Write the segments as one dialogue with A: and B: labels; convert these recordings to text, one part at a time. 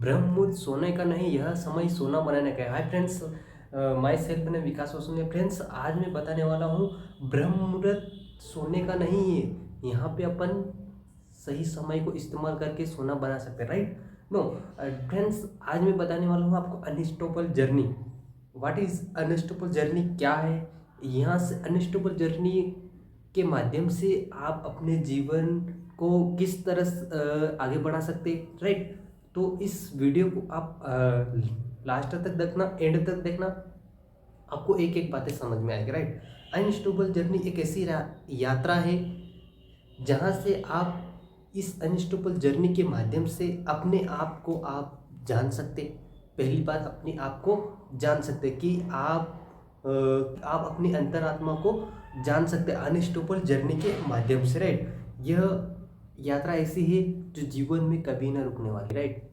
A: ब्रह्म मुहूर्त सोने का नहीं, यह समय सोना बनाने का है। हाय फ्रेंड्स, माई सेल्फ ने विकास वसुंधरा। फ्रेंड्स, आज मैं बताने वाला हूँ ब्रह्म मुहूर्त सोने का नहीं है। यहाँ पे अपन सही समय को इस्तेमाल करके सोना बना सकते हैं, राइट? नो फ्रेंड्स, आज मैं बताने वाला हूँ आपको unstoppable journey. What is unstoppable journey, क्या है? यहाँ से अनस्टॉपेबल जर्नी के माध्यम से आप अपने जीवन को किस तरह आगे बढ़ा सकते हैं, राइट? तो इस वीडियो को आप लास्ट तक देखना, एंड तक देखना, आपको एक एक बातें समझ में आएगी, राइट? अनस्टॉपेबल जर्नी एक ऐसी यात्रा है जहाँ से आप इस अनस्टॉपेबल जर्नी के माध्यम से अपने आप को आप जान सकते। पहली बात, अपने आप को जान सकते कि आप अपनी अंतरात्मा को जान सकते अनस्टॉपेबल जर्नी के माध्यम से, राइट? यह यात्रा ऐसी है जो जीवन में कभी ना रुकने वाली, राइट?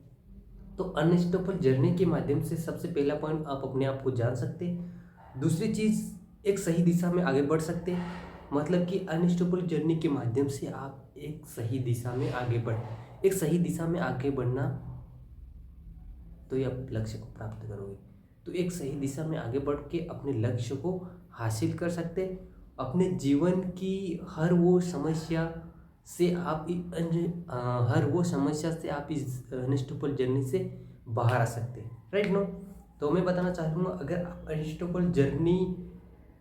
A: तो अनस्टॉपेबल जर्नी के माध्यम से सबसे पहला पॉइंट, आप अपने आप को जान सकते। दूसरी चीज़, एक सही दिशा में आगे बढ़ सकते। मतलब कि अनस्टॉपेबल जर्नी के माध्यम से आप एक सही दिशा में आगे बढ़ एक सही दिशा में आगे बढ़ना, तो ये आप लक्ष्य को प्राप्त करोगे। तो एक सही दिशा में आगे बढ़ के अपने लक्ष्य को हासिल कर सकते। अपने जीवन की हर वो समस्या से आप इस अनस्टॉपेबल जर्नी से बाहर आ सकते हैं, राइट? नो, तो मैं बताना चाहूँगा, अगर आप अनस्टॉपेबल जर्नी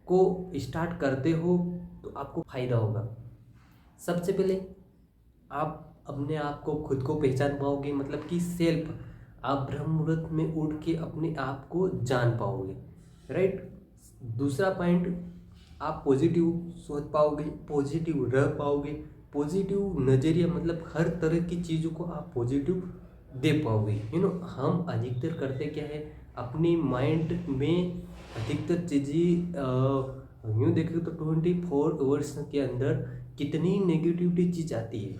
A: को स्टार्ट करते हो तो आपको फायदा होगा। सबसे पहले आप अपने आप को, खुद को पहचान पाओगे, मतलब कि सेल्फ। आप ब्रह्म मुहूर्त में उठ के अपने आप को जान पाओगे, राइट? दूसरा पॉइंट, आप पॉजिटिव सोच पाओगे, पॉजिटिव रह पाओगे, पॉजिटिव नज़रिया, मतलब हर तरह की चीज़ों को आप पॉजिटिव दे पाओगे। हम अधिकतर करते क्या है, अपनी माइंड में अधिकतर चीज़ें यूँ देखें तो 24 आवर्स के अंदर कितनी नेगेटिविटी चीज़ आती है,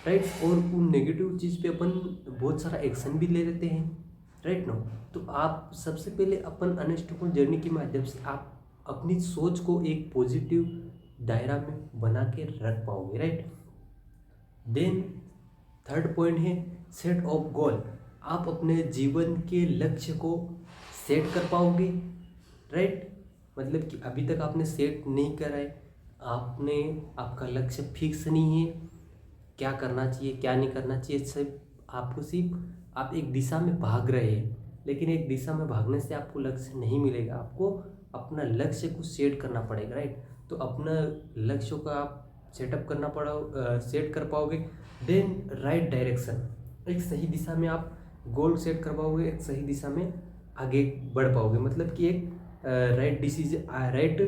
A: राइट? और उन नेगेटिव चीज़ पे अपन बहुत सारा एक्शन भी ले लेते हैं, राइट? नो, तो आप सबसे पहले अपन अनस्टॉपेबल जर्नी के माध्यम से आप अपनी सोच को एक पॉजिटिव दायरा में बना के रख पाओगे, राइट? देन थर्ड पॉइंट है सेट ऑफ गोल। आप अपने जीवन के लक्ष्य को सेट कर पाओगे, राइट? मतलब कि अभी तक आपने सेट नहीं करा है, आपका लक्ष्य फिक्स नहीं है, क्या करना चाहिए क्या नहीं करना चाहिए, सब आपको सिर्फ आप एक दिशा में भाग रहे हैं। लेकिन एक दिशा में भागने से आपको लक्ष्य नहीं मिलेगा, आपको अपना लक्ष्य को सेट करना पड़ेगा, राइट? तो अपना लक्ष्य को आप सेट कर पाओगे। देन राइट डायरेक्शन, एक सही दिशा में आप गोल सेट कर पाओगे, एक सही दिशा में आगे बढ़ पाओगे, मतलब कि एक राइट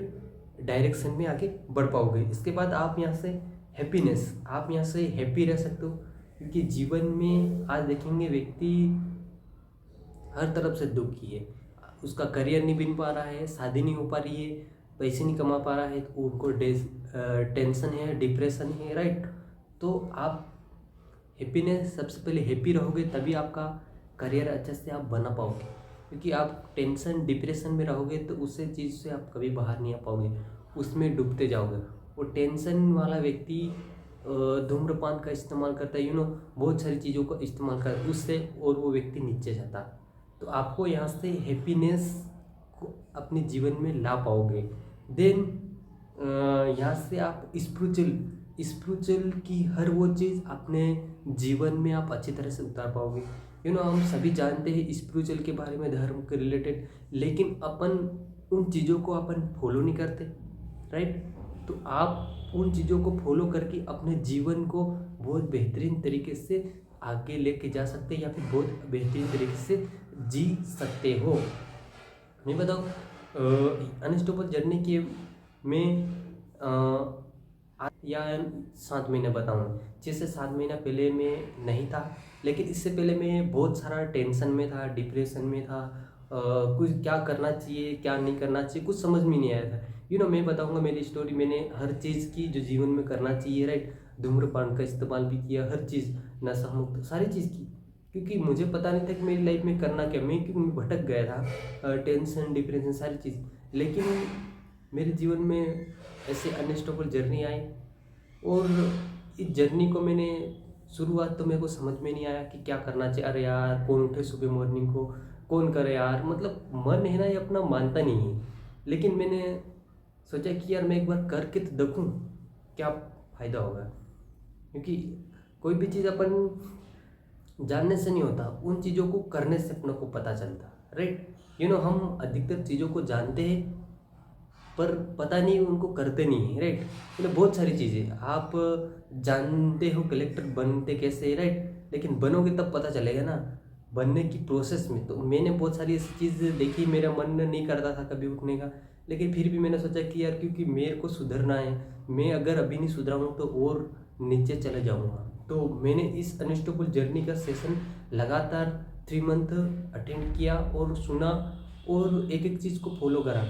A: डायरेक्शन में आगे बढ़ पाओगे। इसके बाद आप यहाँ से हैप्पीनेस, आप यहाँ से हैप्पी रह सकते हो, क्योंकि जीवन में आज देखेंगे व्यक्ति हर तरफ से दुखी है। उसका करियर नहीं बन पा रहा है, शादी नहीं हो पा रही है, पैसे नहीं कमा पा रहा है, तो उनको टेंशन है, डिप्रेशन है, राइट? तो आप हैप्पीनेस, सबसे पहले हैप्पी रहोगे तभी आपका करियर अच्छे से आप बना पाओगे। क्योंकि आप टेंशन डिप्रेशन में रहोगे तो उससे चीज़ से आप कभी बाहर नहीं आ पाओगे, उसमें डूबते जाओगे। वो टेंशन वाला व्यक्ति धूम्रपान का इस्तेमाल करता है, बहुत सारी चीज़ों का इस्तेमाल करता है उससे, और वो व्यक्ति नीचे जाता। तो आपको यहाँ से हैप्पीनेस को अपने जीवन में ला पाओगे। देन यहाँ से आप स्पिरिचुअल की हर वो चीज़ अपने जीवन में आप अच्छी तरह से उतार पाओगे। हम सभी जानते हैं स्पिरिचुअल के बारे में, धर्म के रिलेटेड, लेकिन अपन उन चीज़ों को अपन फॉलो नहीं करते, राइट? तो आप उन चीज़ों को फॉलो करके अपने जीवन को बहुत बेहतरीन तरीके से आगे लेके जा सकते हैं, या फिर बहुत बेहतरीन तरीके से जी सकते हो। मैं बताऊँ, अनस्टॉपेबल जर्नी के में या 7 महीने बताऊँ, 6 से 7 महीना पहले मैं नहीं था, लेकिन इससे पहले मैं बहुत सारा टेंशन में था, डिप्रेशन में था। कुछ क्या करना चाहिए क्या नहीं करना चाहिए कुछ समझ में नहीं आया था। मैं बताऊंगा मेरी स्टोरी। मैंने हर चीज़ की जो जीवन में करना चाहिए, राइट? धूम्रपान का इस्तेमाल भी किया, हर चीज़, नशा मुक्त, सारी चीज़ की, क्योंकि मुझे पता नहीं था कि मेरी लाइफ में करना क्या। क्योंकि मैं भटक गया था, टेंशन डिप्रेशन सारी चीज़। लेकिन मेरे जीवन में ऐसे अनस्टॉपेबल जर्नी आई, और इस जर्नी को मैंने शुरुआत तो मेरे को समझ में नहीं आया कि क्या करना चाहिए। अरे यार कौन उठे सुबह मॉर्निंग को, कौन करे यार, मतलब मन है ना ये अपना मानता नहीं है। लेकिन मैंने सोचा कि यार मैं एक बार करके तो देखूँ क्या फ़ायदा होगा, क्योंकि कोई भी चीज़ अपन जानने से नहीं होता, उन चीज़ों को करने से अपने को पता चलता। राइट, हम अधिकतर चीज़ों को जानते हैं पर पता नहीं उनको करते नहीं है। राइट, बहुत सारी चीज़ें आप जानते हो कलेक्टर बनते कैसे, राइट, लेकिन बनोगे तब पता चलेगा ना बनने की प्रोसेस में। तो मैंने बहुत सारी ऐसी चीज़ देखी, मेरा मन नहीं करता था कभी उठने का, लेकिन फिर भी मैंने सोचा कि यार क्योंकि मेरे को सुधरना है, मैं अगर अभी नहीं सुधरा हूँ तो और नीचे चले जाऊँगा। तो मैंने इस अनस्टॉपेबल जर्नी का सेशन लगातार 3 मंथ अटेंड किया और सुना और एक एक चीज़ को फॉलो करा।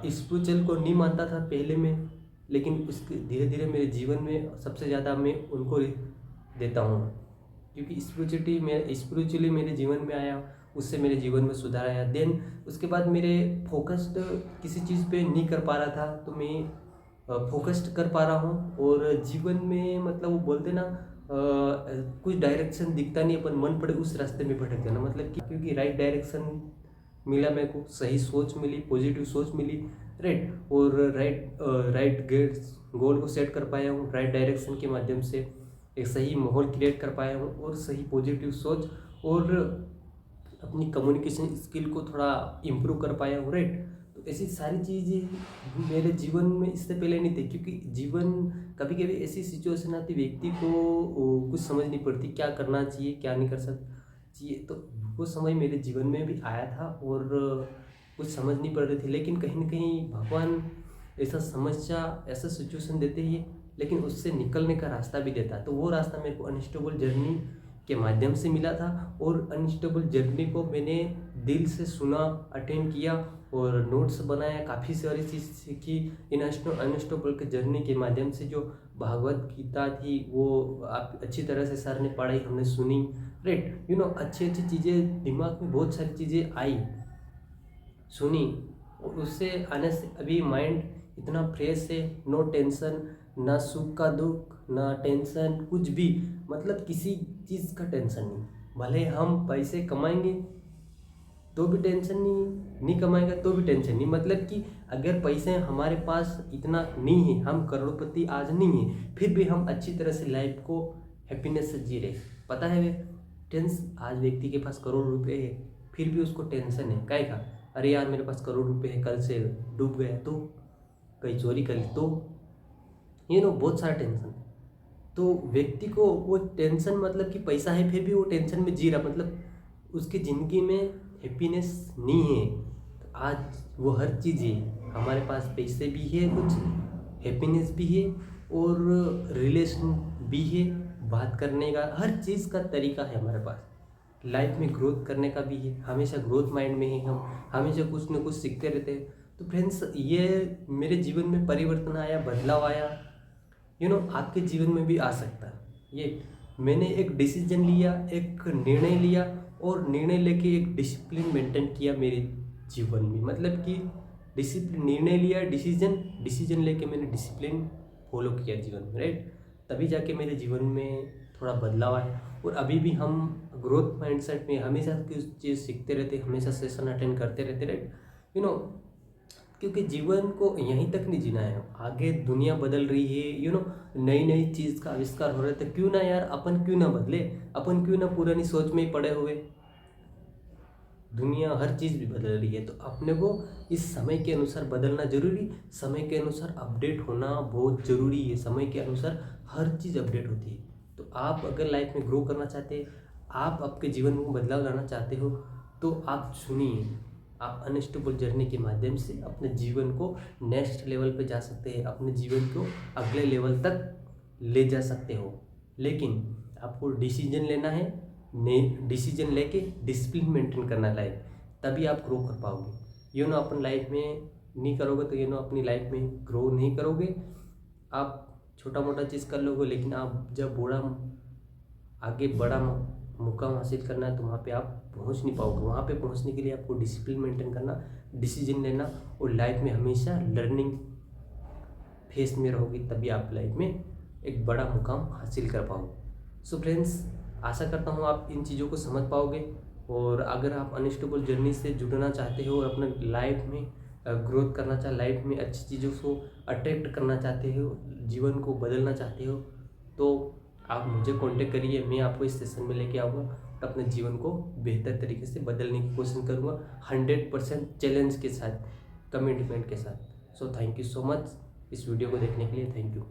A: स्पिरिचुअल को नहीं मानता था पहले में, लेकिन उसके धीरे धीरे मेरे जीवन में सबसे ज़्यादा मैं उनको देता हूँ, क्योंकि स्पिरिचुअली मेरे जीवन में आया, उससे मेरे जीवन में सुधार आया। देन उसके बाद मेरे फोकस्ड किसी चीज़ पे नहीं कर पा रहा था, तो मैं फोकस्ड कर पा रहा हूँ। और जीवन में मतलब वो बोलते ना कुछ डायरेक्शन दिखता नहीं, अपन मन पड़े उस रास्ते में भटक जाना, मतलब कि क्योंकि राइट डायरेक्शन मिला मेरे को, सही सोच मिली, पॉजिटिव सोच मिली। राइट, और राइट गोल को सेट कर पाया हूँ राइट डायरेक्शन के माध्यम से, एक सही माहौल क्रिएट कर पाया हूँ और सही पॉजिटिव सोच, और अपनी कम्युनिकेशन स्किल को थोड़ा इम्प्रूव कर पाया हूँ। राइट, तो ऐसी सारी चीज़ें मेरे जीवन में इससे पहले नहीं थी, क्योंकि जीवन कभी कभी ऐसी सिचुएशन आती व्यक्ति को कुछ समझ नहीं पड़ती क्या करना चाहिए क्या नहीं कर चाहिए। तो वो समय मेरे जीवन में भी आया था और कुछ समझ नहीं पड़ रही थी, लेकिन कहीं ना कहीं भगवान ऐसा समस्या ऐसा सिचुएशन देते ही, लेकिन उससे निकलने का रास्ता भी देता। तो वो रास्ता मेरे को अनस्टेबल जर्नी के माध्यम से मिला था, और अनस्टेबल जर्नी को मैंने दिल से सुना, अटेंड किया और नोट्स बनाया, काफ़ी सारी चीज़ सीखी इन अनस्टेबल के जर्नी के माध्यम से। जो भागवत गीता थी वो आप अच्छी तरह से सर ने पढ़ाई, हमने सुनी। राइट, अच्छी अच्छी चीज़ें दिमाग में, बहुत सारी चीज़ें आई, सुनी, और उससे आने से अभी माइंड इतना फ्रेश है, नो टेंशन, ना सुख का दुख, ना टेंशन कुछ भी, मतलब किसी चीज़ का टेंशन नहीं। भले हम पैसे कमाएंगे तो भी टेंशन नहीं कमाएगा तो भी टेंशन नहीं, मतलब कि अगर पैसे हमारे पास इतना नहीं है, हम करोड़पति आज नहीं है, फिर भी हम अच्छी तरह से लाइफ को हैप्पीनेस से जी रहे। पता है वे आज व्यक्ति के पास करोड़ रुपए है, फिर भी उसको टेंशन है काय का, अरे यार मेरे पास करोड़ रुपए है, कल से डूब गया तो, कहीं चोरी कर ली तो, बहुत सारा टेंशन। तो व्यक्ति को वो टेंशन, मतलब कि पैसा है फिर भी वो टेंशन में जी रहा, मतलब उसकी ज़िंदगी में हैप्पीनेस नहीं है। तो आज वो हर चीज़ है, हमारे पास पैसे भी है, कुछ हैप्पीनेस भी है, और रिलेशन भी है, बात करने का हर चीज़ का तरीका है हमारे पास, लाइफ में ग्रोथ करने का भी है, हमेशा ग्रोथ माइंड में है, हम हमेशा कुछ न कुछ सीखते रहते हैं। तो फ्रेंड्स, ये मेरे जीवन में परिवर्तन आया, बदलाव आया, आपके जीवन में भी आ सकता है। ये मैंने एक डिसीजन लिया, एक निर्णय लिया, और निर्णय लेके एक डिसिप्लिन मेंटेन किया मेरे जीवन में, मतलब कि डिसिप्लिन, निर्णय लिया, डिसीजन लेके मैंने डिसिप्लिन फॉलो किया जीवन में। राइट, तभी जाके मेरे जीवन में थोड़ा बदलाव आया, और अभी भी हम ग्रोथ माइंडसेट में हमेशा कुछ चीज़ सीखते रहते, हमेशा सेशन अटेंड करते रहते। राइट, क्योंकि जीवन को यहीं तक नहीं जीना है, आगे दुनिया बदल रही है, नई नई चीज़ का आविष्कार हो रहा है, तो क्यों ना यार अपन क्यों ना बदले, अपन क्यों ना पुरानी सोच में ही पड़े हुए। दुनिया हर चीज़ भी बदल रही है, तो अपने को इस समय के अनुसार बदलना जरूरी, समय के अनुसार अपडेट होना बहुत ज़रूरी है। समय के अनुसार हर चीज़ अपडेट होती है। तो आप अगर लाइफ में ग्रो करना चाहते हैं, आप आपके जीवन में बदलाव लाना चाहते हो, तो आप सुनिए, आप अनस्टेबल जर्नी के माध्यम से अपने जीवन को नेक्स्ट लेवल पे जा सकते हैं, अपने जीवन को अगले लेवल तक ले जा सकते हो। लेकिन आपको डिसीजन लेना है, डिसीजन लेके डिसिप्लिन मेंटेन करना लाइफ, तभी आप ग्रो कर पाओगे। अपन लाइफ में नहीं करोगे तो अपनी लाइफ में ग्रो नहीं करोगे। आप छोटा मोटा चीज़ कर लोगे, लेकिन आप जब आगे बड़ा मुकाम हासिल करना है तो वहाँ पे आप पहुँच नहीं पाओगे। वहाँ पे पहुँचने के लिए आपको डिसिप्लिन मेंटेन करना, डिसीजन लेना, और लाइफ में हमेशा लर्निंग फेस में रहोगे, तभी आप लाइफ में एक बड़ा मुकाम हासिल कर पाओगे। सो फ्रेंड्स, आशा करता हूँ आप इन चीज़ों को समझ पाओगे। और अगर आप अनस्टेबल जर्नी से जुड़ना चाहते हो और अपने लाइफ में ग्रोथ करना चाहते, लाइफ में अच्छी चीज़ों को अट्रैक्ट करना चाहते हो, जीवन को बदलना चाहते हो, तो आप मुझे कांटेक्ट करिए। मैं आपको इस सेशन में लेके आऊँगा और अपने जीवन को बेहतर तरीके से बदलने की कोशिश करूँगा 100% चैलेंज के साथ, कमिटमेंट के साथ। So thank you so much इस वीडियो को देखने के लिए। Thank you.